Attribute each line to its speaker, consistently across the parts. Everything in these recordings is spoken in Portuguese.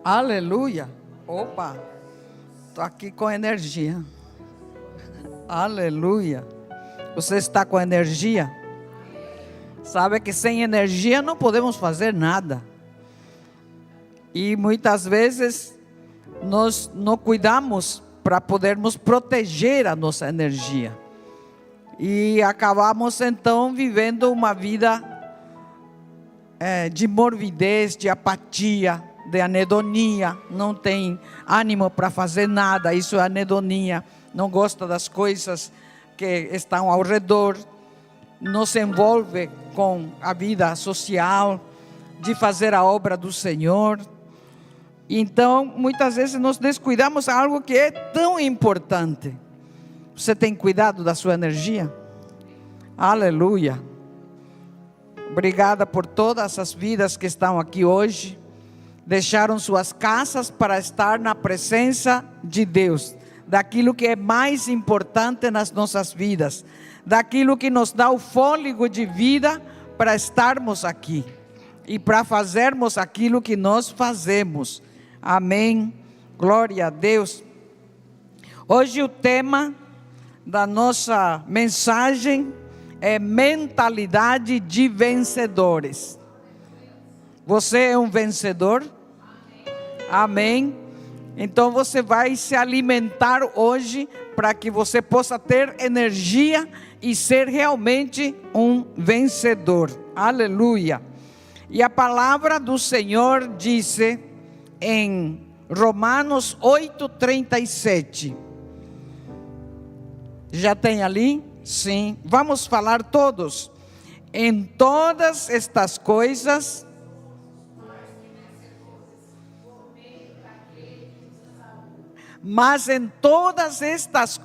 Speaker 1: Aleluia. Opa, estou aqui com energia. Aleluia. Você está com energia? Sabe que sem energia não podemos fazer nada. E muitas vezes nós não cuidamos para podermos proteger a nossa energia. E acabamos então vivendo uma vida de morbidez, de apatia, de anedonia. Não tem ânimo para fazer nada, isso é anedonia. Não gosta das coisas que estão ao redor, não se envolve com a vida social, de fazer a obra do Senhor. Então, muitas vezes nós descuidamos algo que é tão importante. Você tem cuidado da sua energia? Aleluia. Obrigada por todas as vidas que estão aqui hoje. Deixaram suas casas para estar na presença de Deus. Daquilo que é mais importante nas nossas vidas. Daquilo que nos dá o fôlego de vida para estarmos aqui. E para fazermos aquilo que nós fazemos. Amém. Glória a Deus. Hoje o tema da nossa mensagem é mentalidade de vencedores. Você é um vencedor? Amém. Então você vai se alimentar hoje para que você possa ter energia e ser realmente um vencedor. Aleluia. E a palavra do Senhor disse em Romanos 8:37. Já tem ali? Sim. Vamos falar todos. Em todas estas coisas, mas em todas estas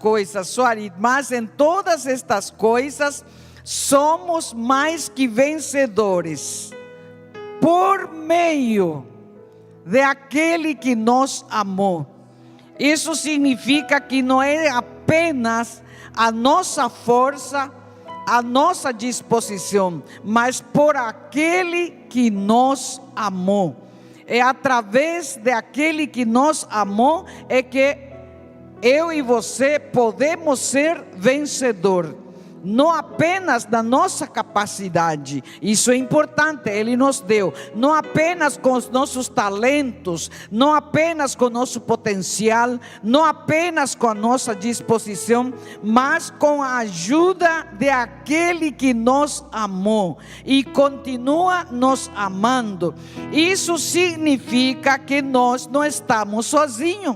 Speaker 1: coisas somos mais que vencedores, por meio de aquele que nos amou. Isso significa que não é apenas a nossa força, a nossa disposição, mas por aquele que nos amou. É através daquele que nos amou é que eu e você podemos ser vencedor. Não apenas da nossa capacidade, isso é importante, Ele nos deu. Não apenas com os nossos talentos, não apenas com o nosso potencial, não apenas com a nossa disposição, mas com a ajuda de aquele que nos amou e continua nos amando. Isso significa que nós não estamos sozinhos.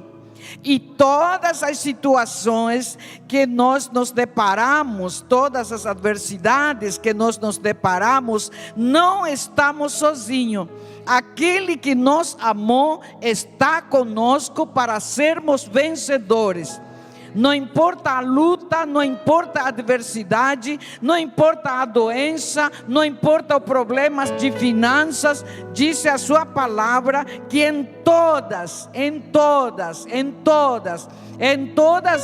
Speaker 1: E todas as situações que nós nos deparamos, todas as adversidades que nós nos deparamos, não estamos sozinhos. Aquele que nos amou está conosco para sermos vencedores. Não importa a luta, não importa a adversidade, não importa a doença, não importa os problemas de finanças, disse a sua palavra que em todas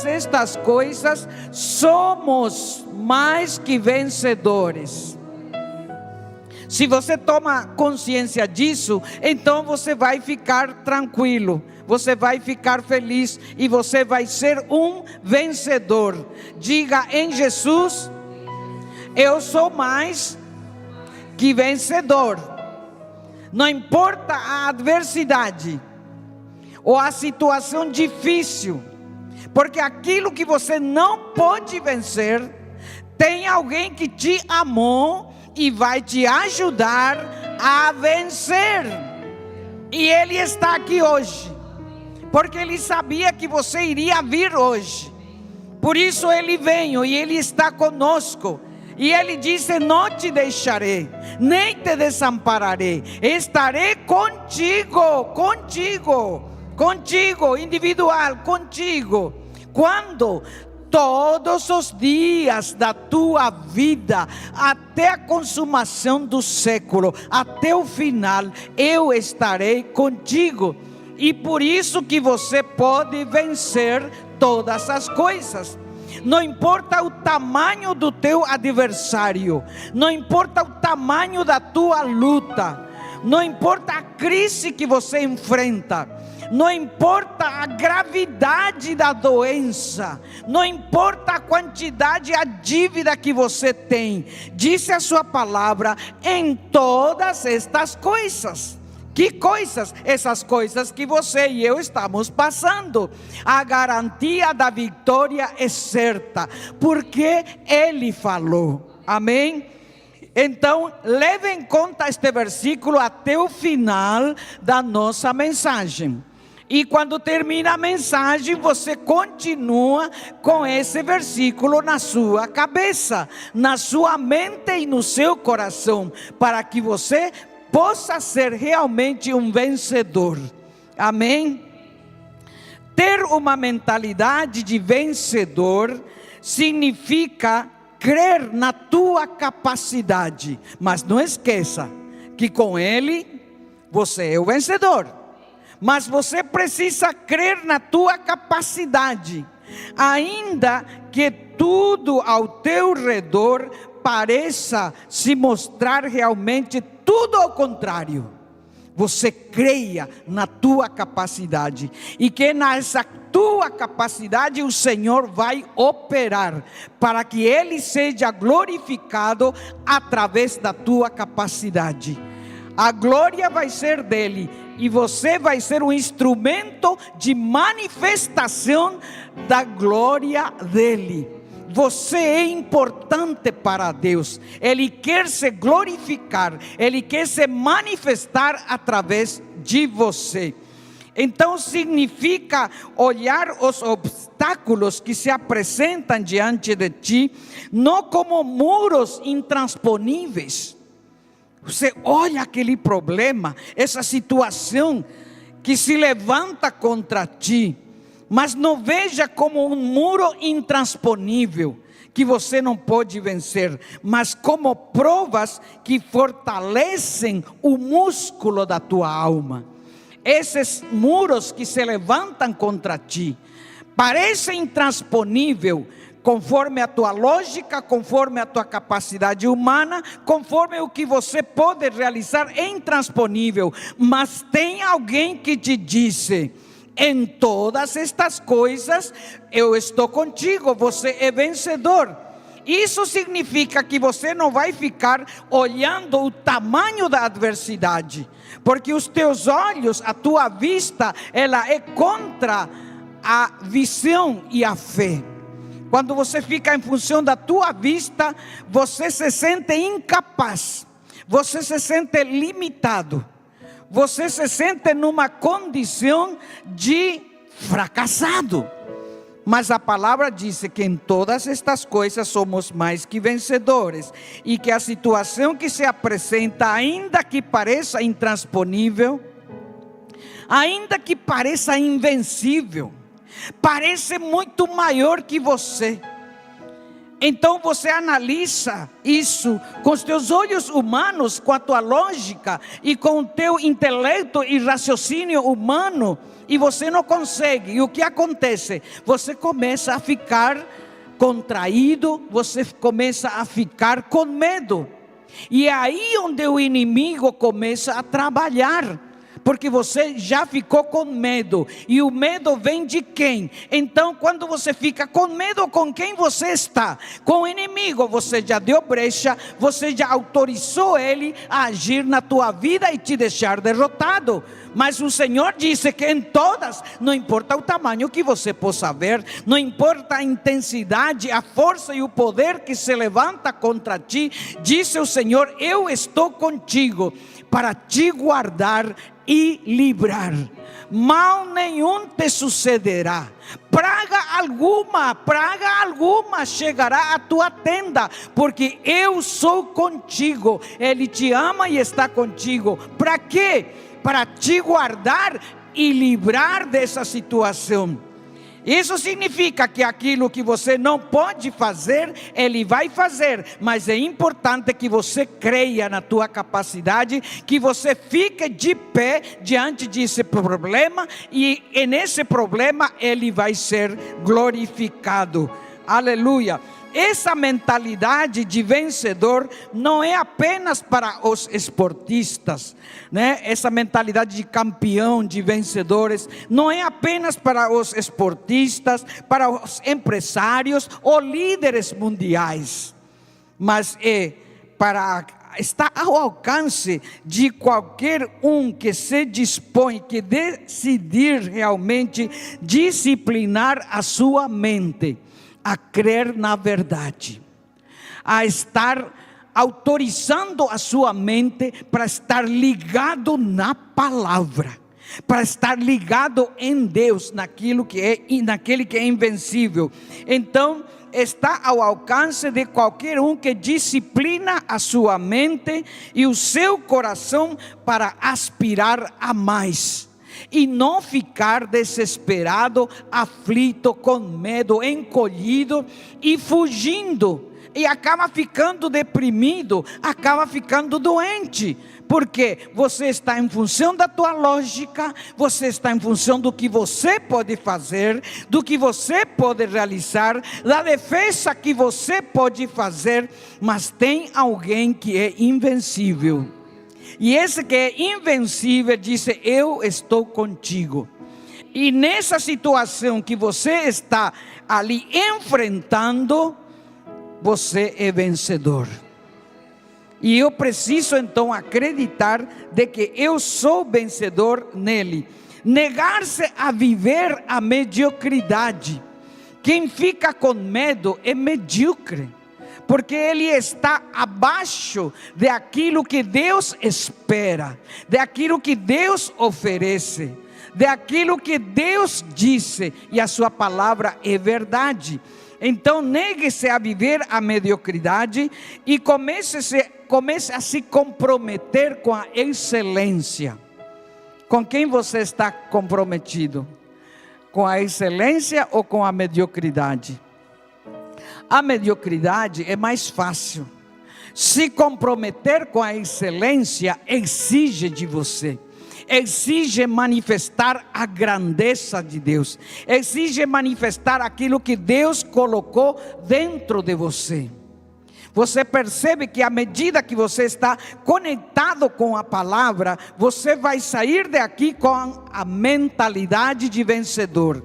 Speaker 1: estas coisas somos mais que vencedores. Se você toma consciência disso, então você vai ficar tranquilo, você vai ficar feliz e você vai ser um vencedor. Diga: em Jesus, eu sou mais que vencedor. Não importa a adversidade ou a situação difícil, porque aquilo que você não pode vencer, tem alguém que te amou e vai te ajudar a vencer. E Ele está aqui hoje, porque Ele sabia que você iria vir hoje. Por isso Ele veio e Ele está conosco. E Ele disse: não te deixarei, nem te desampararei. Estarei contigo, individual, contigo. Quando? Todos os dias da tua vida, até a consumação do século, até o final, eu estarei contigo. E por isso que você pode vencer todas as coisas. Não importa o tamanho do teu adversário, não importa o tamanho da tua luta, não importa a crise que você enfrenta, não importa a gravidade da doença, não importa a quantidade, a dívida que você tem, disse a sua palavra, em todas estas coisas. Que coisas? Essas coisas que você e eu estamos passando. A garantia da vitória é certa, porque Ele falou. Amém? Então, leve em conta este versículo até o final da nossa mensagem. E quando termina a mensagem, você continua com esse versículo na sua cabeça, na sua mente e no seu coração, para que você possa ser realmente um vencedor. Amém? Ter uma mentalidade de vencedor significa crer na tua capacidade, mas não esqueça que com Ele você é o vencedor. Mas você precisa crer na tua capacidade, ainda que tudo ao teu redor pareça se mostrar realmente tudo ao contrário. Você creia na tua capacidade, e que nessa tua capacidade o Senhor vai operar, para que Ele seja glorificado através da tua capacidade. A glória vai ser dele, e você vai ser um instrumento de manifestação da glória dele. Você é importante para Deus. Ele quer se glorificar, Ele quer se manifestar através de você. Então significa olhar os obstáculos que se apresentam diante de ti, não como muros intransponíveis. Você olha aquele problema, essa situação que se levanta contra ti, mas não veja como um muro intransponível que você não pode vencer, mas como provas que fortalecem o músculo da tua alma. Esses muros que se levantam contra ti parecem intransponível, conforme a tua lógica, conforme a tua capacidade humana, conforme o que você pode realizar, é intransponível. Mas tem alguém que te disse: em todas estas coisas eu estou contigo, você é vencedor. Isso significa que você não vai ficar olhando o tamanho da adversidade, porque os teus olhos, a tua vista, ela é contra a visão e a fé. Quando você fica em função da tua vista, você se sente incapaz, você se sente limitado, você se sente numa condição de fracassado. Mas a palavra diz que em todas estas coisas somos mais que vencedores, e que a situação que se apresenta, ainda que pareça intransponível, ainda que pareça invencível, parece muito maior que você. Então você analisa isso com os teus olhos humanos, com a tua lógica e com o teu intelecto e raciocínio humano, e você não consegue. E o que acontece? Você começa a ficar contraído, você começa a ficar com medo. E é aí onde o inimigo começa a trabalhar, porque você já ficou com medo. E o medo vem de quem? Então, quando você fica com medo, com quem você está? Com o inimigo. Você já deu brecha, você já autorizou ele a agir na tua vida e te deixar derrotado. Mas o Senhor disse que em todas, não importa o tamanho que você possa ver, não importa a intensidade, a força e o poder que se levanta contra ti, disse o Senhor: eu estou contigo para te guardar e livrar. Mal nenhum te sucederá, praga alguma chegará à tua tenda, porque eu sou contigo. Ele te ama e está contigo. Para quê? Para te guardar e livrar dessa situação. Isso significa que aquilo que você não pode fazer, Ele vai fazer. Mas é importante que você creia na tua capacidade, que você fique de pé diante desse problema, e nesse problema Ele vai ser glorificado. Aleluia. essa mentalidade de vencedor não é apenas para os esportistas, né? Essa mentalidade de campeão, de vencedores, não é apenas para os esportistas, para os empresários ou líderes mundiais, mas é para está ao alcance de qualquer um que se dispõe, que decidir realmente disciplinar a sua mente a crer na verdade, a estar autorizando a sua mente para estar ligado na palavra, para estar ligado em Deus, naquele que é invencível. Então está ao alcance de qualquer um que disciplina a sua mente e o seu coração para aspirar a mais, e não ficar desesperado, aflito, com medo, encolhido e fugindo, e acaba ficando deprimido, acaba ficando doente, porque você está em função da tua lógica, você está em função do que você pode fazer, do que você pode realizar, da defesa que você pode fazer, mas tem alguém que é invencível. E esse que é invencível disse: eu estou contigo. E nessa situação que você está ali enfrentando, você é vencedor. E eu preciso então acreditar de que eu sou vencedor nele. Negar-se a viver a mediocridade. Quem fica com medo é medíocre, porque ele está abaixo de aquilo que Deus espera, de aquilo que Deus oferece, de aquilo que Deus disse, e a sua palavra é verdade. Então negue-se a viver a mediocridade e comece a se comprometer com a excelência. Com quem você está comprometido? Com a excelência ou com a mediocridade? A mediocridade é mais fácil. Se comprometer com a excelência exige de você, exige manifestar a grandeza de Deus, exige manifestar aquilo que Deus colocou dentro de você. Você percebe que à medida que você está conectado com a palavra, você vai sair daqui com a mentalidade de vencedor.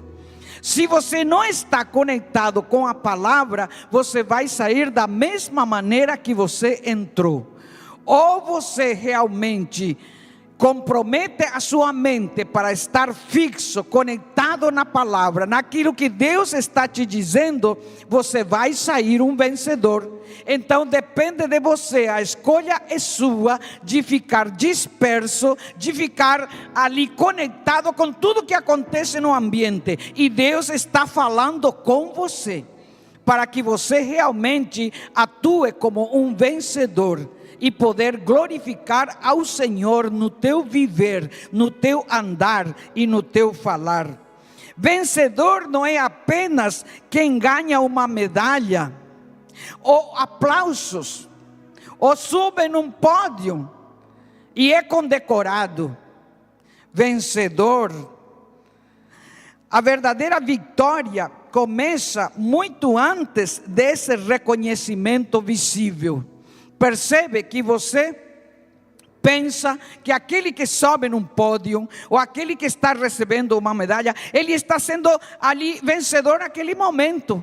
Speaker 1: Se você não está conectado com a palavra, você vai sair da mesma maneira que você entrou. Ou você realmente compromete a sua mente para estar fixo, conectado na palavra, naquilo que Deus está te dizendo, você vai sair um vencedor. Então depende de você, a escolha é sua, de ficar disperso, de ficar ali conectado com tudo que acontece no ambiente, e Deus está falando com você, para que você realmente atue como um vencedor, e poder glorificar ao Senhor no teu viver, no teu andar e no teu falar. Vencedor não é apenas quem ganha uma medalha, ou aplausos, ou sube num pódio e é condecorado. Vencedor, a verdadeira vitória começa muito antes desse reconhecimento visível. Percebe que você pensa que aquele que sobe num pódio, ou aquele que está recebendo uma medalha, ele está sendo ali vencedor naquele momento.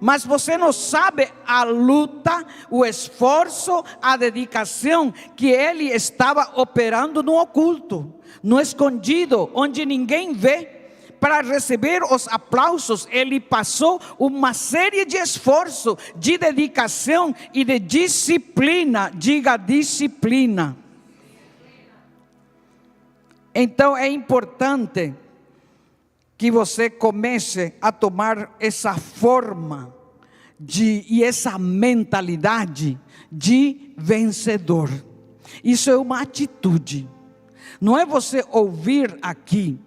Speaker 1: Mas você não sabe a luta, o esforço, a dedicação que ele estava operando no oculto, no escondido, onde ninguém vê. Para receber os aplausos, ele passou uma série de esforço, de dedicação e de disciplina. Diga disciplina. Então é importante que você comece a tomar essa forma e essa mentalidade de vencedor. Isso é uma atitude. Não é você ouvir aqui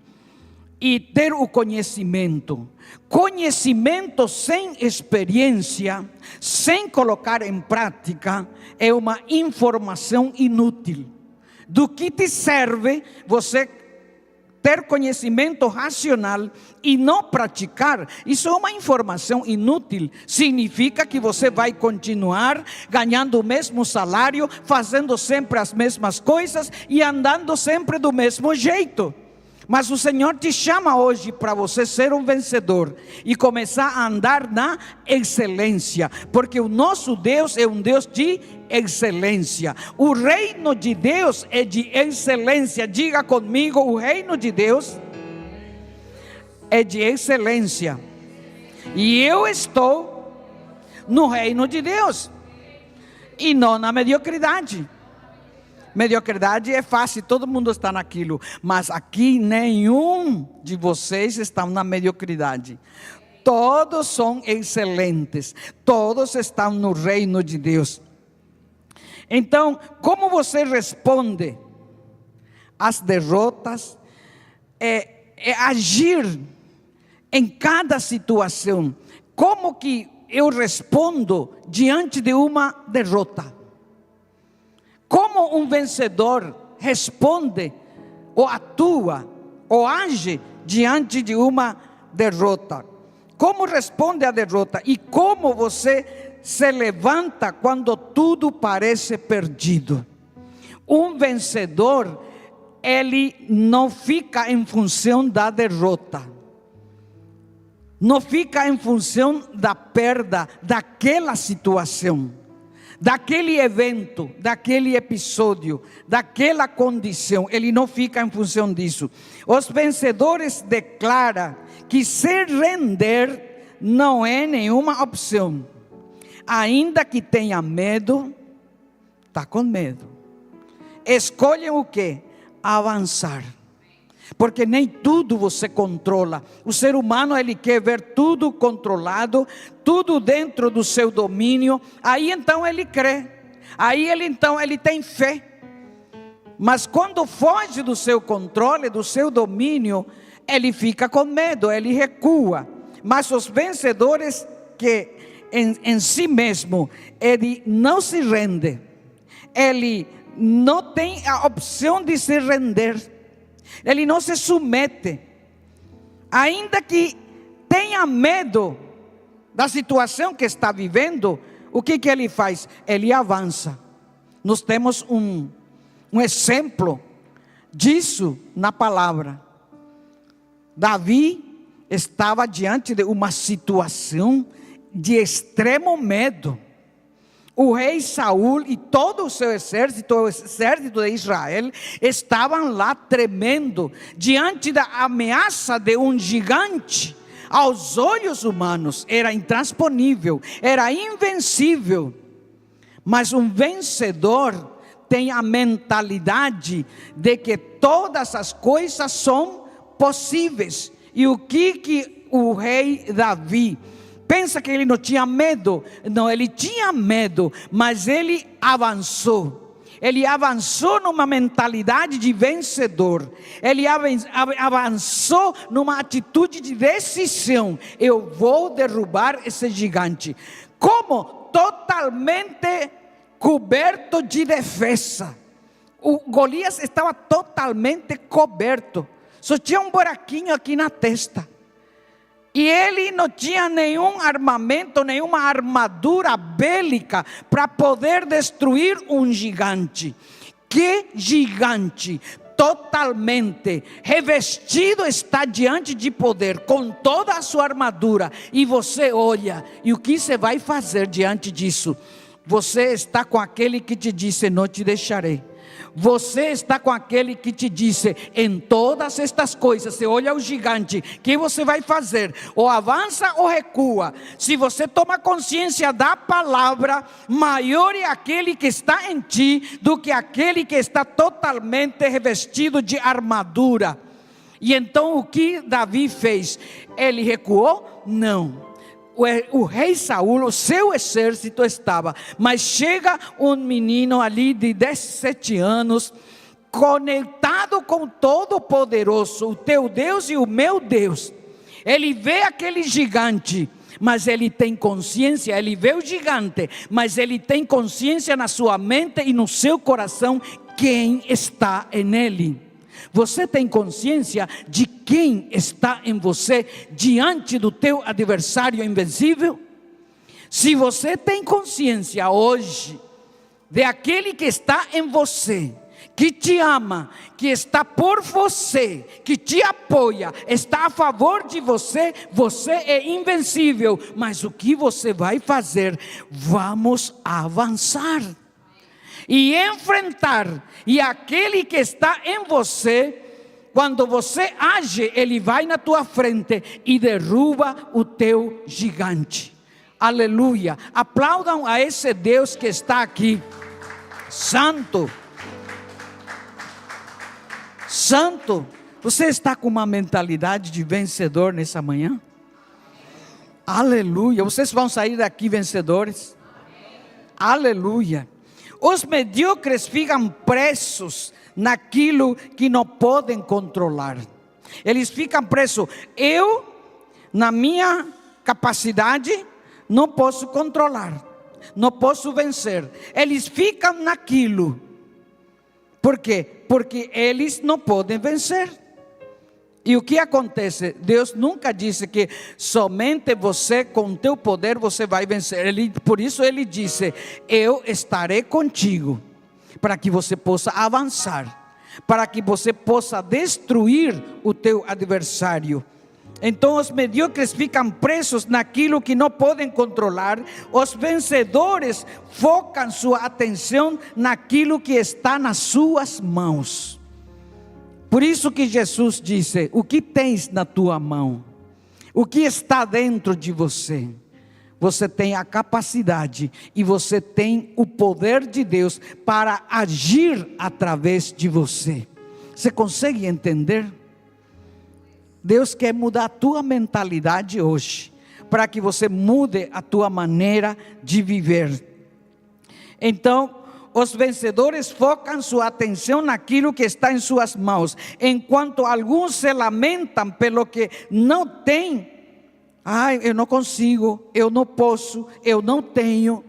Speaker 1: e ter o conhecimento. Conhecimento sem experiência, sem colocar em prática, é uma informação inútil. Do que te serve você ter conhecimento racional e não praticar, isso é uma informação inútil. Significa que você vai continuar ganhando o mesmo salário, fazendo sempre as mesmas coisas e andando sempre do mesmo jeito. Mas o Senhor te chama hoje para você ser um vencedor e começar a andar na excelência, porque o nosso Deus é um Deus de excelência. O reino de Deus é de excelência. Diga comigo: o reino de Deus é de excelência. E eu estou no reino de Deus e não na mediocridade. Mediocridade é fácil, todo mundo está naquilo, mas aqui nenhum de vocês está na mediocridade. Todos são excelentes, todos estão no reino de Deus. Então, como você responde às derrotas? É agir em cada situação. Como que eu respondo diante de uma derrota? Como um vencedor responde, ou atua, ou age diante de uma derrota? Como responde à derrota? E como você se levanta quando tudo parece perdido? Um vencedor, ele não fica em função da derrota, não fica em função da perda daquela situação, daquele evento, daquele episódio, daquela condição. Ele não fica em função disso. Os vencedores declaram que se render não é nenhuma opção. Ainda que tenha medo, está com medo. Escolhem o quê? Avançar. Porque nem tudo você controla. O ser humano, ele quer ver tudo controlado, tudo dentro do seu domínio. Aí então ele crê. Aí ele tem fé. Mas quando foge do seu controle, do seu domínio, ele fica com medo, ele recua. Mas os vencedores que em si mesmo, ele não se rende. Ele não tem a opção de se render. Ele não se submete, ainda que tenha medo da situação que está vivendo. O que ele faz? Ele avança. Nós temos um exemplo disso na palavra. Davi estava diante de uma situação de extremo medo. O rei Saul e todo o seu exército, o exército de Israel, estavam lá tremendo diante da ameaça de um gigante. Aos olhos humanos era intransponível, era invencível. Mas um vencedor tem a mentalidade de que todas as coisas são possíveis. E o que o rei Davi pensa que ele não tinha medo? Não, ele tinha medo, mas ele avançou. Ele avançou numa mentalidade de vencedor. Ele avançou numa atitude de decisão. Eu vou derrubar esse gigante. Como? Totalmente coberto de defesa. O Golias estava totalmente coberto. Só tinha um buraquinho aqui na testa. E ele não tinha nenhum armamento, nenhuma armadura bélica para poder destruir um gigante. Que gigante! Totalmente revestido está diante de poder, com toda a sua armadura. E você olha, e o que você vai fazer diante disso? Você está com aquele que te disse: não te deixarei. Você está com aquele que te disse: em todas estas coisas, você olha o gigante, o que você vai fazer? Ou avança ou recua. Se você toma consciência da palavra, maior é aquele que está em ti do que aquele que está totalmente revestido de armadura. E então o que Davi fez? Ele recuou? Não. O rei Saul, o seu exército estava, mas chega um menino ali de 17 anos, conectado com Todo-Poderoso, o teu Deus e o meu Deus. Ele vê aquele gigante, mas ele tem consciência. Ele vê o gigante, mas ele tem consciência na sua mente e no seu coração quem está nele. Você tem consciência de quem está em você diante do teu adversário invencível? Se você tem consciência hoje de aquele que está em você, que te ama, que está por você, que te apoia, está a favor de você, você é invencível. Mas o que você vai fazer? Vamos avançar e enfrentar. E aquele que está em você, quando você age, ele vai na tua frente e derruba o teu gigante. Aleluia. Aplaudam a esse Deus que está aqui. Santo. Santo. Você está com uma mentalidade de vencedor nessa manhã? Aleluia. Vocês vão sair daqui vencedores? Aleluia. Os medíocres ficam presos naquilo que não podem controlar. Eles ficam presos. Eu, na minha capacidade, não posso controlar, não posso vencer. Eles ficam naquilo. Por quê? Porque eles não podem vencer. E o que acontece? Deus nunca disse que somente você, com teu poder, você vai vencer. Por isso ele disse: eu estarei contigo, para que você possa avançar, para que você possa destruir o teu adversário. Então os medíocres ficam presos naquilo que não podem controlar. Os vencedores focam sua atenção naquilo que está nas suas mãos. Por isso que Jesus disse: o que tens na tua mão? O que está dentro de você? Você tem a capacidade e você tem o poder de Deus para agir através de você. Você consegue entender? Deus quer mudar a tua mentalidade hoje, para que você mude a tua maneira de viver. Então, os vencedores focam sua atenção naquilo que está em suas mãos, enquanto alguns se lamentam pelo que não têm. Ai, eu não consigo, eu não posso, eu não tenho,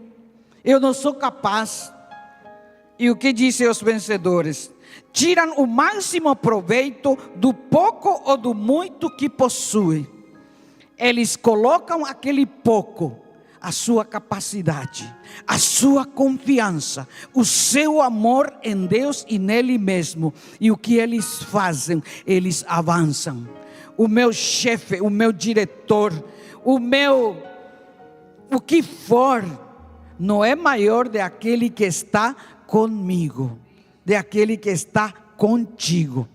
Speaker 1: eu não sou capaz. E o que dizem os vencedores? Tiram o máximo proveito do pouco ou do muito que possuem. Eles colocam aquele pouco, a sua capacidade, a sua confiança, o seu amor em Deus e nele mesmo. E o que eles fazem? Eles avançam. O meu chefe, o meu diretor, o que for, não é maior de aquele que está comigo, de aquele que está contigo.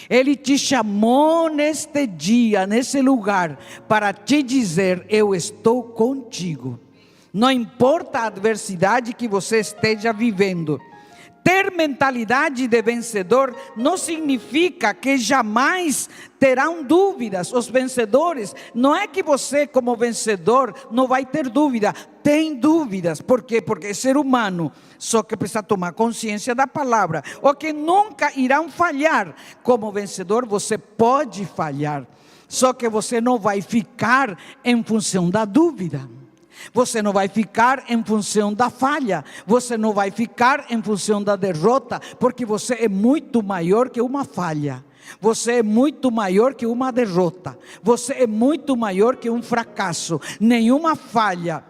Speaker 1: Ele te chamou neste dia, nesse lugar, para te dizer: eu estou contigo. Não importa a adversidade que você esteja vivendo. Ter mentalidade de vencedor não significa que jamais terão dúvidas. Os vencedores, não é que você como vencedor não vai ter dúvida. Tem dúvidas. Por quê? Porque é ser humano. Só que precisa tomar consciência da palavra. Ou que nunca irão falhar. Como vencedor você pode falhar. Só que você não vai ficar em função da dúvida. Você não vai ficar em função da falha. Você não vai ficar em função da derrota. Porque você é muito maior que uma falha. Você é muito maior que uma derrota. Você é muito maior que um fracasso. Nenhuma falha,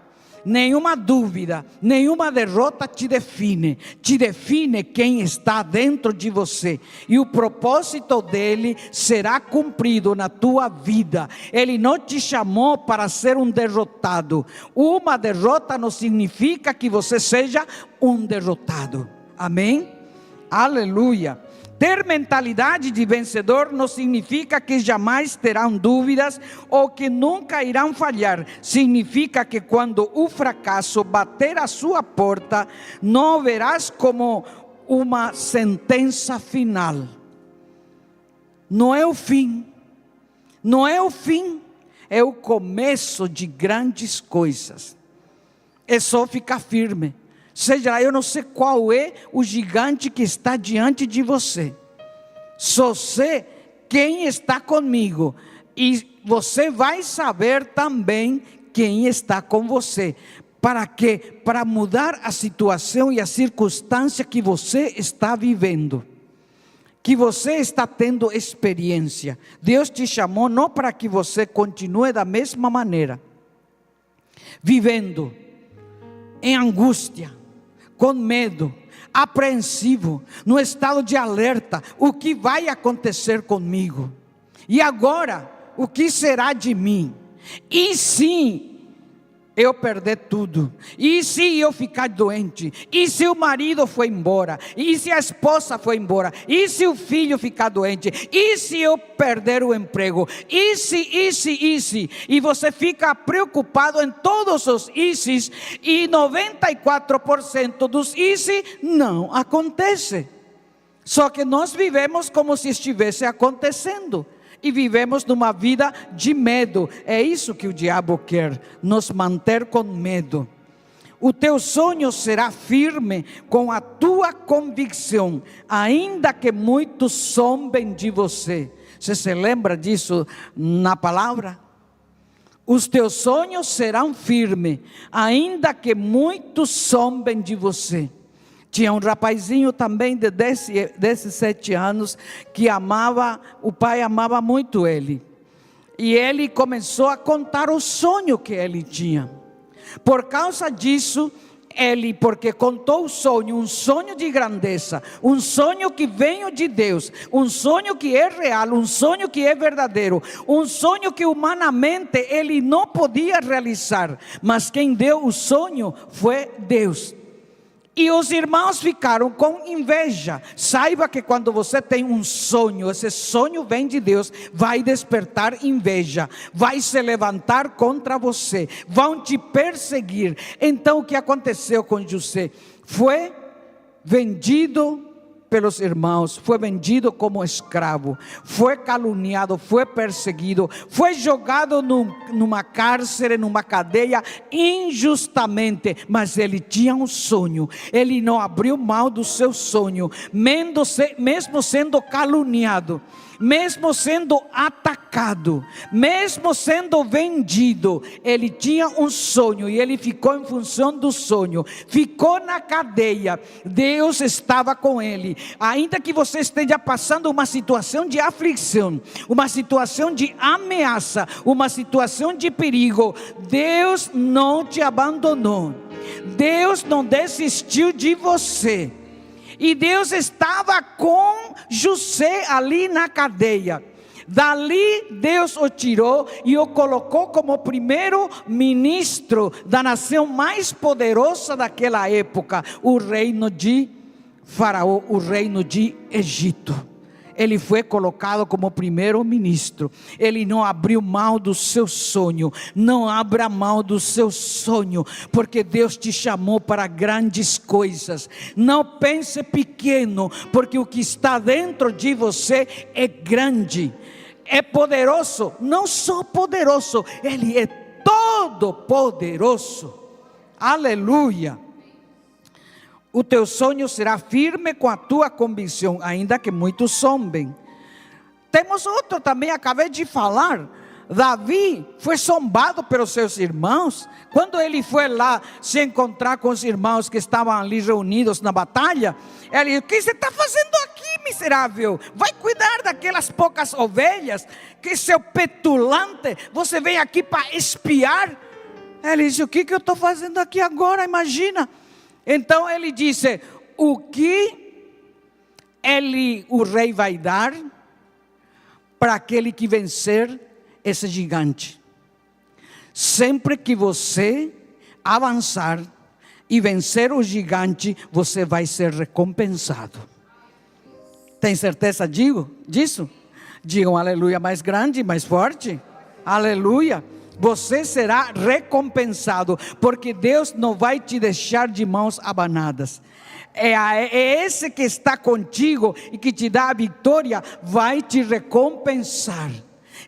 Speaker 1: nenhuma dúvida, nenhuma derrota te define. Te define quem está dentro de você. E o propósito dele será cumprido na tua vida. Ele não te chamou para ser um derrotado. Uma derrota não significa que você seja um derrotado. Amém? Aleluia. Ter mentalidade de vencedor não significa que jamais terão dúvidas ou que nunca irão falhar. Significa que quando o fracasso bater a sua porta, não verás como uma sentença final. Não é o fim. Não é o fim. É o começo de grandes coisas. É só ficar firme. Seja lá, eu não sei qual é o gigante que está diante de você. Só sei quem está comigo. E você vai saber também quem está com você. Para quê? Para mudar a situação e a circunstância que você está vivendo. que você está tendo experiência. Deus te chamou não para que você continue da mesma maneira, vivendo em angústia, com medo, apreensivo, no estado de alerta. O que vai acontecer comigo? E agora, o que será de mim? E se eu perder tudo? E se eu ficar doente? E se o marido for embora? E se a esposa for embora? E se o filho ficar doente? E se eu perder o emprego? E se? E você fica preocupado em todos os ISIs, e 94% dos ISIs não acontece. Só que nós vivemos como se estivesse acontecendo. E vivemos numa vida de medo. É isso que o diabo quer, nos manter com medo. O teu sonho será firme com a tua convicção, ainda que muitos zombem de você. Você se lembra disso na palavra? Os teus sonhos serão firmes, ainda que muitos zombem de você. Tinha um rapazinho também de 17 anos que amava, o pai amava muito ele. E ele começou a contar o sonho que ele tinha. Por causa disso, porque contou o sonho, um sonho de grandeza, um sonho que veio de Deus, um sonho que é real, um sonho que é verdadeiro, um sonho que humanamente ele não podia realizar, mas quem deu o sonho foi Deus. E os irmãos ficaram com inveja. Saiba que quando você tem um sonho, esse sonho vem de Deus, vai despertar inveja, vai se levantar contra você, vão te perseguir. Então o que aconteceu com José? Foi vendido pelos irmãos, foi vendido como escravo, foi caluniado, foi perseguido, foi jogado numa cárcere, numa cadeia injustamente, mas ele tinha um sonho, ele não abriu mão do seu sonho, mesmo sendo caluniado, mesmo sendo atacado, mesmo sendo vendido, ele tinha um sonho e ele ficou em função do sonho, ficou na cadeia. Deus estava com ele. Ainda que você esteja passando uma situação de aflição, uma situação de ameaça, uma situação de perigo, Deus não te abandonou, Deus não desistiu de você. E Deus estava com José ali na cadeia. Dali Deus o tirou e o colocou como primeiro ministro da nação mais poderosa daquela época, o reino de Faraó, o reino de Egito. Ele foi colocado como primeiro ministro. Ele não abriu mão do seu sonho. Não abra mão do seu sonho, porque Deus te chamou para grandes coisas. Não pense pequeno, porque o que está dentro de você é grande, é poderoso. Não só poderoso, Ele é todo poderoso. Aleluia. O teu sonho será firme com a tua convicção, ainda que muitos zombem. Temos outro também, acabei de falar. Davi foi zombado pelos seus irmãos. Quando ele foi lá se encontrar com os irmãos que estavam ali reunidos na batalha, ele disse: o que você está fazendo aqui, miserável? Vai cuidar daquelas poucas ovelhas? Que seu petulante, você vem aqui para espiar? Ele disse: o que eu estou fazendo aqui agora? Imagina. Então ele disse: o que o rei vai dar para aquele que vencer esse gigante? Sempre que você avançar e vencer o gigante, você vai ser recompensado. Tem certeza disso? Digam aleluia mais grande, mais forte. Aleluia. Você será recompensado, porque Deus não vai te deixar de mãos abanadas. É esse que está contigo e que te dá a vitória, vai te recompensar.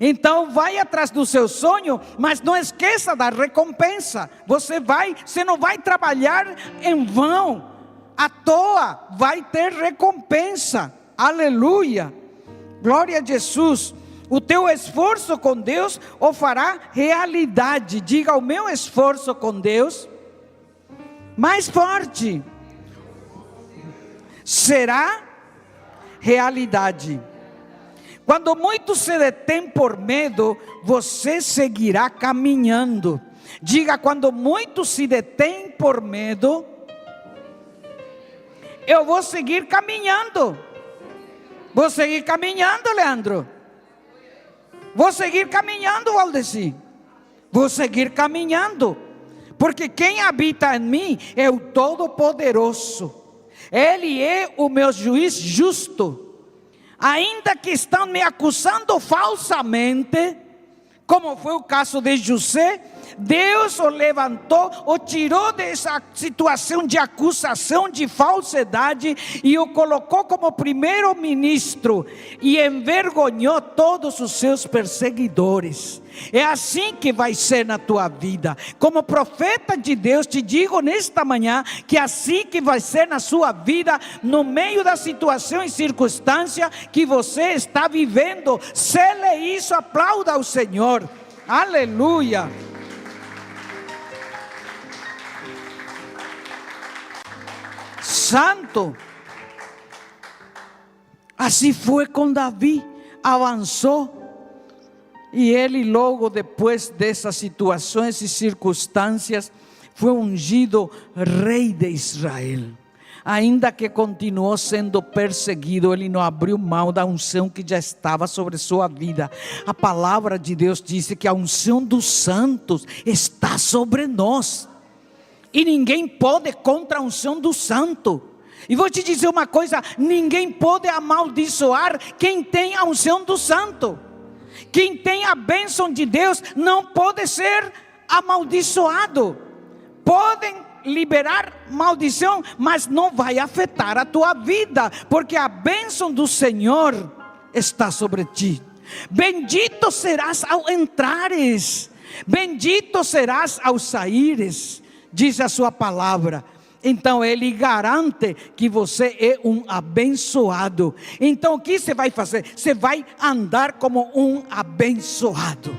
Speaker 1: Então vai atrás do seu sonho, mas não esqueça da recompensa. Você não vai trabalhar em vão, à toa, vai ter recompensa. Aleluia, glória a Jesus. O teu esforço com Deus o fará realidade. Diga: o meu esforço com Deus, mais forte, será realidade. Quando muitos se detêm por medo, você seguirá caminhando. Diga, quando muitos se detêm por medo, eu vou seguir caminhando. Vou seguir caminhando, Leandro. Vou seguir caminhando, Valdeci. Vou seguir caminhando. Porque quem habita em mim é o Todo-Poderoso. Ele é o meu juiz justo. Ainda que estão me acusando falsamente, como foi o caso de José, Deus o levantou, o tirou dessa situação de acusação, de falsidade, e o colocou como primeiro-ministro, e envergonhou todos os seus perseguidores. É assim que vai ser na tua vida. Como profeta de Deus, te digo nesta manhã, que é assim que vai ser na sua vida, no meio da situação e circunstância que você está vivendo. Cele isso, aplauda ao Senhor. Aleluia. Santo. Assim foi com Davi, avançou. E ele logo depois dessas situações e circunstâncias, foi ungido rei de Israel. Ainda que continuou sendo perseguido, ele não abriu mão da unção que já estava sobre sua vida. A palavra de Deus diz que a unção dos santos está sobre nós. E ninguém pode contra a unção do santo. E vou te dizer uma coisa, ninguém pode amaldiçoar quem tem a unção do santo. Quem tem a bênção de Deus não pode ser amaldiçoado. Podem liberar maldição, mas não vai afetar a tua vida, porque a bênção do Senhor está sobre ti. Bendito serás ao entrares, bendito serás ao saíres, diz a sua palavra. Então ele garante que você é um abençoado. Então o que você vai fazer? Você vai andar como um abençoado.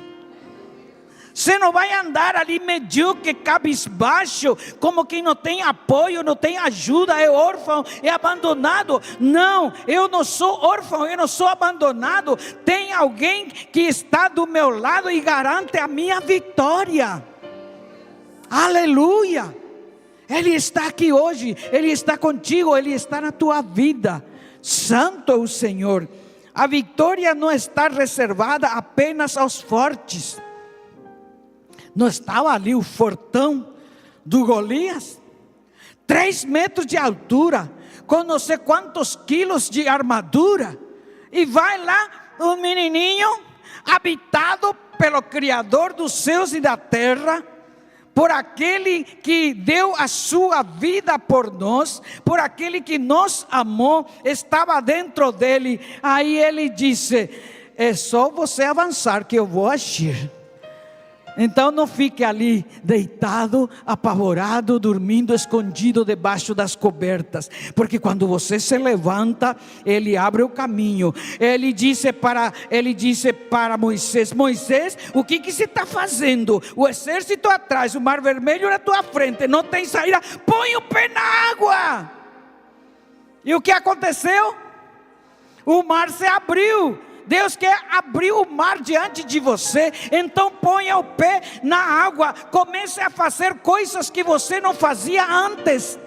Speaker 1: Você não vai andar ali medíocre, cabisbaixo, como quem não tem apoio, não tem ajuda, é órfão, é abandonado. Não, eu não sou órfão, eu não sou abandonado. Tem alguém que está do meu lado e garante a minha vitória. Aleluia. Ele está aqui hoje, Ele está contigo, Ele está na tua vida. Santo é o Senhor. A vitória não está reservada apenas aos fortes. Não estava ali o fortão do Golias? 3 metros de altura, com não sei quantos quilos de armadura. E vai lá um menininho, habitado pelo Criador dos céus e da terra, por aquele que deu a sua vida por nós, por aquele que nos amou, estava dentro dele. Aí ele disse: é só você avançar que eu vou agir. Então não fique ali deitado, apavorado, dormindo escondido debaixo das cobertas, porque quando você se levanta, Ele abre o caminho. Ele disse para Moisés: Moisés, o que você está fazendo? O exército atrás, o mar vermelho na tua frente, não tem saída, põe o pé na água. E o que aconteceu? O mar se abriu. Deus quer abrir o mar diante de você, então ponha o pé na água, comece a fazer coisas que você não fazia antes.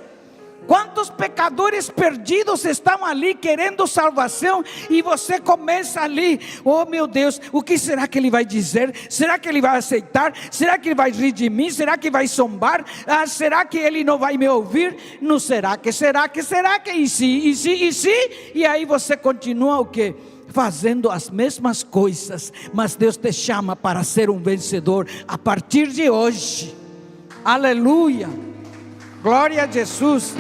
Speaker 1: Quantos pecadores perdidos estão ali querendo salvação, e você começa ali: oh meu Deus, o que será que Ele vai dizer? Será que Ele vai aceitar? Será que Ele vai rir de mim? Será que vai zombar? Será que Ele não vai me ouvir? Não será que, e se? E aí você continua o quê? Fazendo as mesmas coisas, mas Deus te chama para ser um vencedor a partir de hoje. Aleluia, glória a Jesus.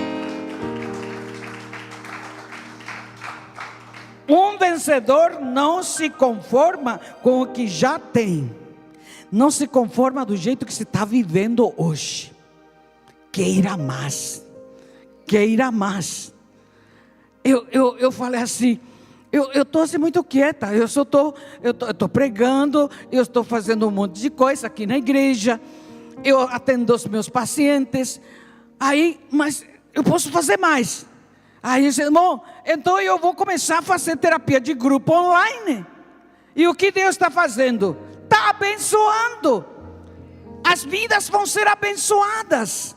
Speaker 1: Um vencedor não se conforma com o que já tem, não se conforma do jeito que se está vivendo hoje. Queira mais, queira mais. Eu falei assim: eu estou assim muito quieta, eu estou pregando, eu estou fazendo um monte de coisa aqui na igreja, eu atendo os meus pacientes, aí, mas eu posso fazer mais. Aí disse: irmão, então eu vou começar a fazer terapia de grupo online. E o que Deus está fazendo? Está abençoando. As vidas vão ser abençoadas.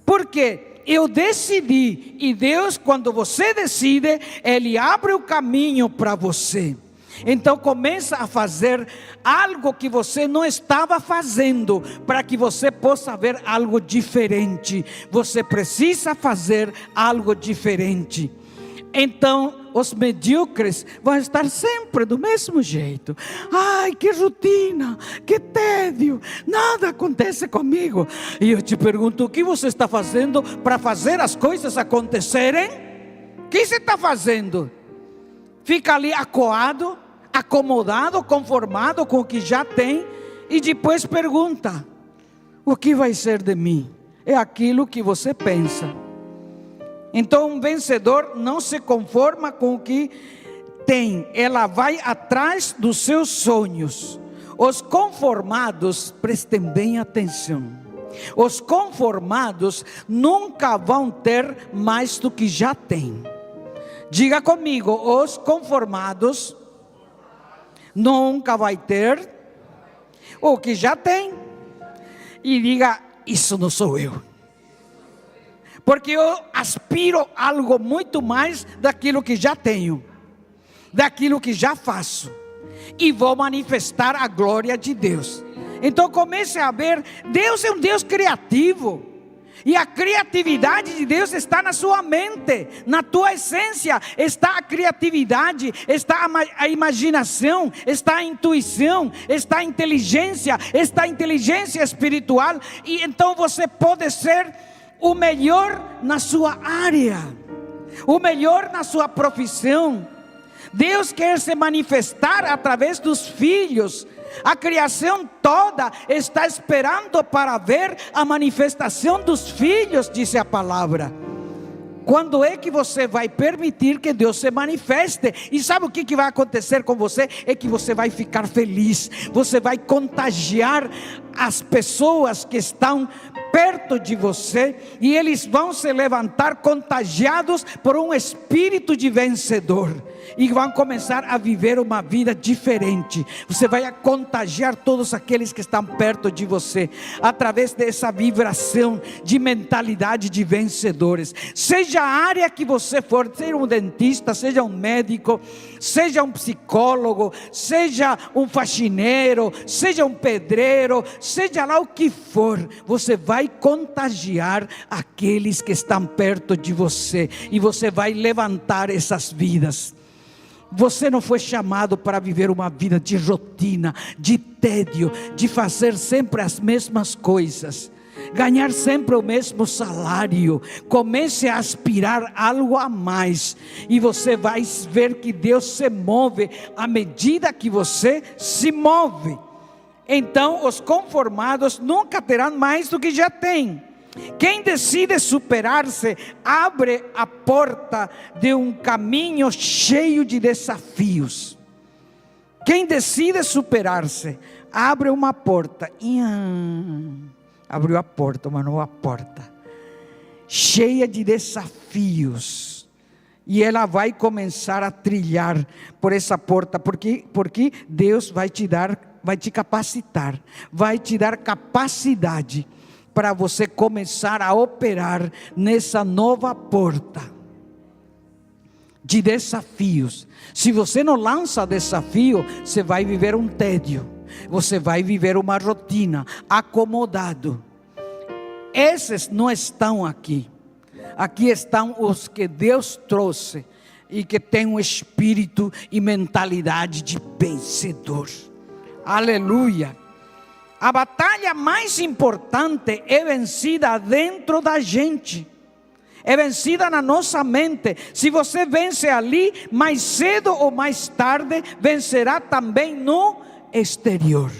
Speaker 1: Por quê? Eu decidi, e Deus, quando você decide, Ele abre o caminho para você. Então começa a fazer algo que você não estava fazendo, para que você possa ver algo diferente. Você precisa fazer algo diferente. Então os medíocres vão estar sempre do mesmo jeito. Ai, que rotina, que tédio, nada acontece comigo. E eu te pergunto: o que você está fazendo para fazer as coisas acontecerem? O que você está fazendo? Fica ali acuado, acomodado, conformado com o que já tem, e depois pergunta: o que vai ser de mim? É aquilo que você pensa. Então um vencedor não se conforma com o que tem, ela vai atrás dos seus sonhos. Os conformados, prestem bem atenção, os conformados nunca vão ter mais do que já tem. Diga comigo: os conformados nunca vai ter o que já tem. E diga: isso não sou eu. Porque eu aspiro a algo muito mais daquilo que já tenho, daquilo que já faço, e vou manifestar a glória de Deus. Então comece a ver, Deus é um Deus criativo, e a criatividade de Deus está na sua mente, na tua essência está a criatividade, está a imaginação, está a intuição, está a inteligência espiritual. E então você pode ser o melhor na sua área, o melhor na sua profissão. Deus quer se manifestar através dos filhos. A criação toda está esperando para ver a manifestação dos filhos, diz a palavra. Quando é que você vai permitir que Deus se manifeste? E sabe o que vai acontecer com você? É que você vai ficar feliz, você vai contagiar as pessoas que estão perto de você, e eles vão se levantar contagiados por um espírito de vencedor, e vão começar a viver uma vida diferente. Você vai contagiar todos aqueles que estão perto de você, através dessa vibração de mentalidade de vencedores. Seja a área que você for, seja um dentista, seja um médico, seja um psicólogo, seja um faxineiro, seja um pedreiro, seja lá o que for, você vai contagiar aqueles que estão perto de você, e você vai levantar essas vidas. Você não foi chamado para viver uma vida de rotina, de tédio, de fazer sempre as mesmas coisas, ganhar sempre o mesmo salário. Comece a aspirar algo a mais, e você vai ver que Deus se move à medida que você se move. Então os conformados nunca terão mais do que já têm. Quem decide superar-se abre a porta de um caminho cheio de desafios. Quem decide superar-se abre uma porta. Abriu a porta, uma nova porta cheia de desafios, e ela vai começar a trilhar por essa porta, porque Deus vai te capacitar, vai te dar capacidade para você começar a operar nessa nova porta de desafios. Se você não lança desafio, você vai viver um tédio, você vai viver uma rotina, acomodado. Esses não estão aqui. Aqui estão os que Deus trouxe, e que têm um espírito e mentalidade de vencedor. Aleluia. A batalha mais importante é vencida dentro da gente, é vencida na nossa mente. Se você vence ali, mais cedo ou mais tarde vencerá também no exterior.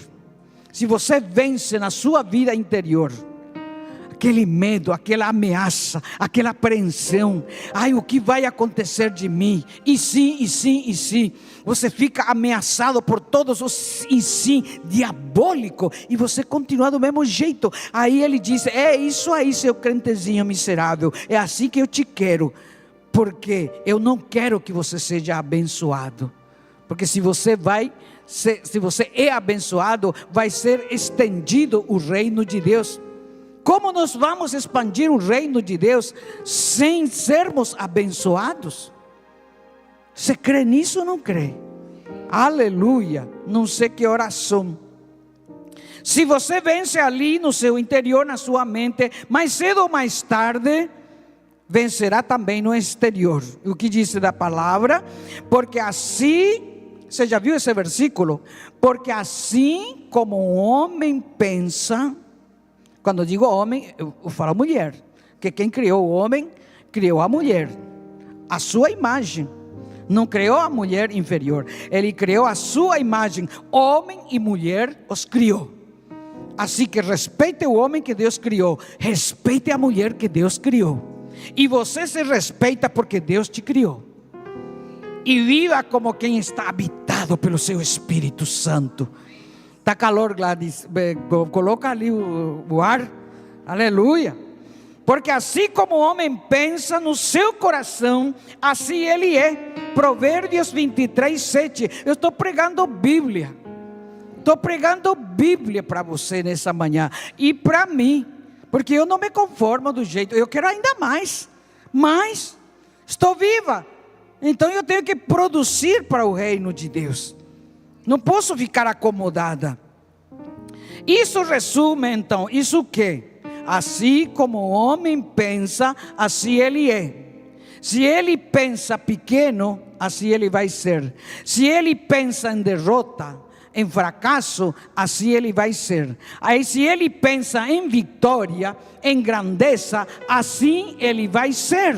Speaker 1: Se você vence na sua vida interior, aquele medo, aquela ameaça, aquela apreensão, ai, o que vai acontecer de mim? E sim, você fica ameaçado por todos os e sim diabólico, e você continua do mesmo jeito. Aí ele diz: é isso aí, seu crentezinho miserável, é assim que eu te quero. porque eu não quero que você seja abençoado. Porque se você é abençoado, vai ser estendido o reino de Deus. Como nós vamos expandir o reino de Deus sem sermos abençoados? Você crê nisso ou não crê? Aleluia. Não sei que oração. Se você vence ali no seu interior, na sua mente, mais cedo ou mais tarde, vencerá também no exterior. O que diz da palavra? Porque assim, você já viu esse versículo? Porque assim como um homem pensa, quando eu digo homem, eu falo mulher, que quem criou o homem, criou a mulher, a sua imagem. Não criou a mulher inferior, Ele criou a sua imagem, homem e mulher os criou. Assim que respeite o homem que Deus criou, respeite a mulher que Deus criou. E você se respeita porque Deus te criou. E viva como quem está habitado pelo seu Espírito Santo. Está calor, Gladys, coloca ali o ar, aleluia. Porque assim como o homem pensa no seu coração, assim ele é. Provérbios 23, 7. Eu estou pregando Bíblia. Estou pregando Bíblia para você nessa manhã. E para mim. Porque eu não me conformo do jeito. Eu quero ainda mais. Mas estou viva. Então eu tenho que produzir para o reino de Deus. Não posso ficar acomodada. Isso resume então. Isso o quê? Assim como o homem pensa, assim ele é. Se ele pensa pequeno, assim ele vai ser. Se ele pensa em derrota, em fracasso, assim ele vai ser. Aí se ele pensa em vitória, em grandeza, assim ele vai ser.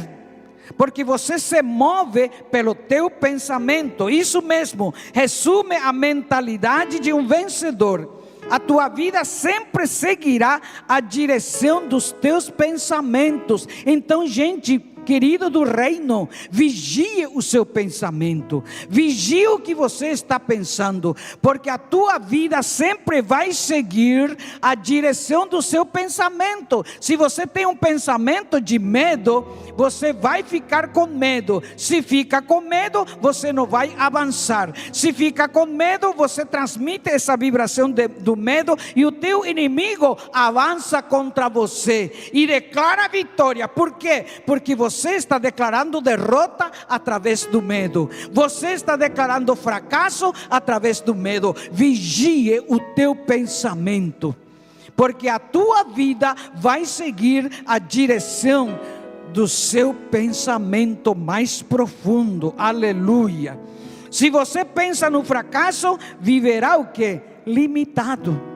Speaker 1: Porque você se move pelo teu pensamento. Isso mesmo, resume a mentalidade de um vencedor. A tua vida sempre seguirá a direção dos teus pensamentos. Então, gente querido do reino, vigie o seu pensamento, vigie o que você está pensando, porque a tua vida sempre vai seguir a direção do seu pensamento. Se você tem um pensamento de medo, você vai ficar com medo. Se fica com medo, você não vai avançar. Se fica com medo, você transmite essa vibração do medo, e o teu inimigo avança contra você e declara vitória. Por quê? Porque você está declarando derrota através do medo. Você está declarando fracasso através do medo. Vigie o teu pensamento, porque a tua vida vai seguir a direção do seu pensamento mais profundo. Aleluia. Se você pensa no fracasso, viverá o quê? Limitado.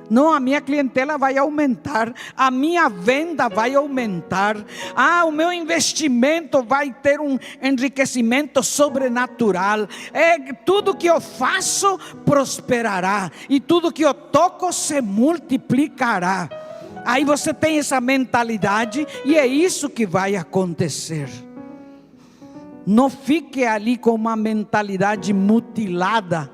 Speaker 1: Não, a minha clientela vai aumentar, a minha venda vai aumentar, o meu investimento vai ter um enriquecimento sobrenatural, tudo que eu faço prosperará, e tudo que eu toco se multiplicará. Aí você tem essa mentalidade, e é isso que vai acontecer. Não fique ali com uma mentalidade mutilada